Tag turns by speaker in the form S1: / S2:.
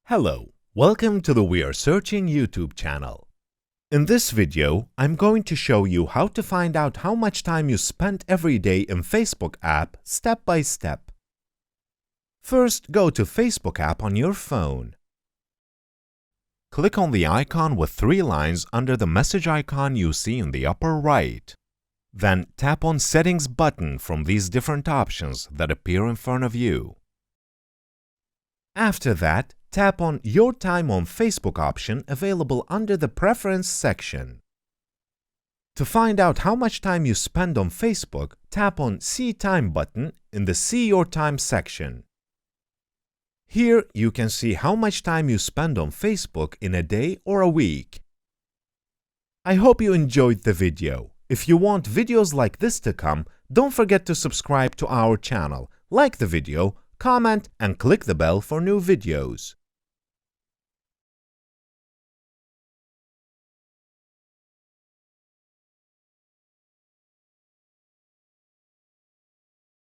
S1: Hello, welcome to the We Are Searching YouTube channel. In this video, I'm going to show you how to find out how much time you spent every day in Facebook app step by step. First, go to Facebook app on your phone. Click on the icon with three lines under the message icon you see in the upper right. Then tap on Settings button from these different options that appear in front of you. After that, tap on Your Time on Facebook option available under the Preference section. To find out how much time you spend on Facebook, tap on See Time button in the See Your Time section. Here you can see how much time you spend on Facebook in a day or a week. I hope you enjoyed the video. If you want videos like this to come, don't forget to subscribe to our channel, like the video, comment, and click the bell for new videos.